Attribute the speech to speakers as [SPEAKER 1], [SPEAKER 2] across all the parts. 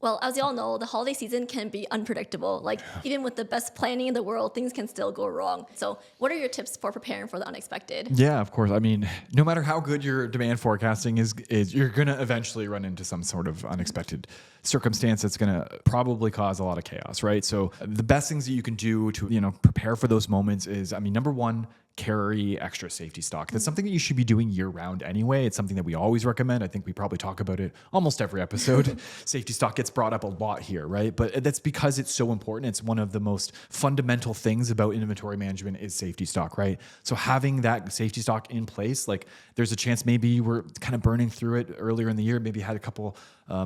[SPEAKER 1] Well, as you all know, the holiday season can be unpredictable. Like, even with the best planning in the world, things can still go wrong. So, what are your tips for preparing for the unexpected?
[SPEAKER 2] Yeah, of course. I mean, no matter how good your demand forecasting is you're going to eventually run into some sort of unexpected circumstance that's going to probably cause a lot of chaos, right? So the best things that you can do to, prepare for those moments is, I mean, number one, carry extra safety stock. That's something that you should be doing year round anyway. It's something that we always recommend. I think we probably talk about it almost every episode. Safety stock gets brought up a lot here, right? But that's because it's so important. It's one of the most fundamental things about inventory management is safety stock, right? So having that safety stock in place, like there's a chance maybe you were kind of burning through it earlier in the year, maybe had a couple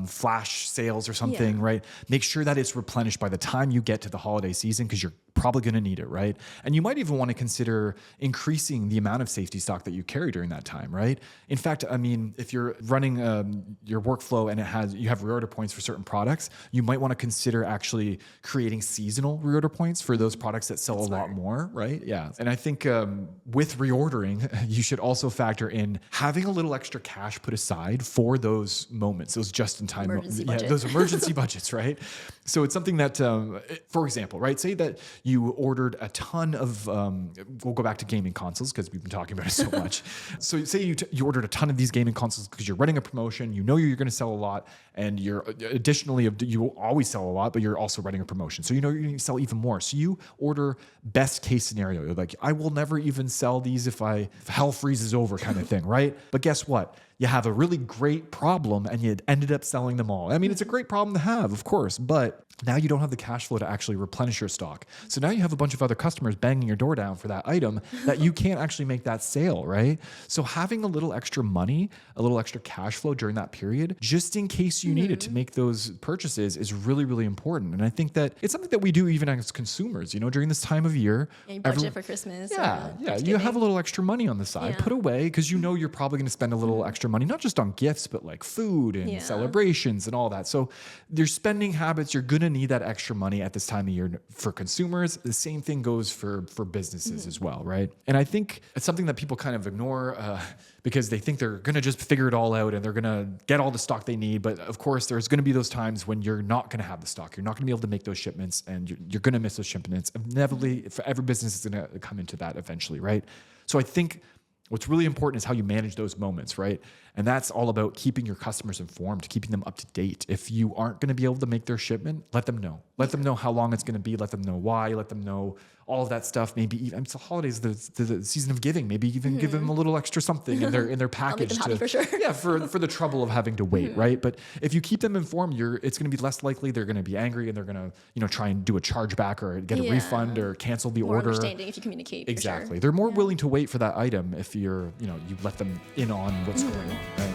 [SPEAKER 2] flash sales or something, right? Make sure that it's replenished by the time you get to the holiday season because you're probably going to need it, right? And you might even want to consider increasing the amount of safety stock that you carry during that time, right? In fact, I mean, if you're running your workflow and you have reorder points for certain products, you might want to consider actually creating seasonal reorder points for those products that sell a lot more, right? Yeah. And I think with reordering, you should also factor in having a little extra cash put aside for those moments, those just-in-time those emergency budgets, right? So it's something that, for example, right? Say that you ordered a ton of, we'll go back to gaming consoles because we've been talking about it so much. So say you ordered a ton of these gaming consoles because you're running a promotion, you know you're going to sell a lot, and you always sell a lot, but you're also running a promotion. So you know you're going to sell even more. So you order best case scenario. You're like, I will never even sell these if hell freezes over kind of thing, right? But guess what? You have a really great problem and you ended up selling them all. I mean, it's a great problem to have, of course, but now you don't have the cash flow to actually replenish your stock. So now you have a bunch of other customers banging your door down for that item that you can't actually make that sale, right? So having a little extra money, a little extra cash flow during that period, just in case you need it to make those purchases is really, really important. And I think that it's something that we do even as consumers, during this time of year.
[SPEAKER 1] Yeah, budget for Christmas.
[SPEAKER 2] Yeah. You have a little extra money on the side, put away because you're probably going to spend a little extra money, not just on gifts, but like food and celebrations and all that. So their spending habits, you're going to need that extra money at this time of year for consumers. The same thing goes for businesses as well, right? And I think it's something that people kind of ignore because they think they're going to just figure it all out and they're going to get all the stock they need. But of course, there's going to be those times when you're not going to have the stock. You're not going to be able to make those shipments and you're going to miss those shipments. Inevitably, for every business is going to come into that eventually, right? So I think what's really important is how you manage those moments, right? And that's all about keeping your customers informed, keeping them up to date. If you aren't going to be able to make their shipment, let them know. Let them know how long it's going to be. Let them know why. Let them know all of that stuff. Maybe even it's the holidays, the season of giving. Maybe even give them a little extra something in their package.
[SPEAKER 1] I'll make them happy for sure.
[SPEAKER 2] for the trouble of having to wait, right? But if you keep them informed, it's going to be less likely they're going to be angry and they're going to try and do a chargeback or get a refund or cancel the
[SPEAKER 1] more
[SPEAKER 2] order.
[SPEAKER 1] Understanding if you communicate.
[SPEAKER 2] Exactly.
[SPEAKER 1] For sure.
[SPEAKER 2] They're more willing to wait for that item if you let them in on what's going on, right?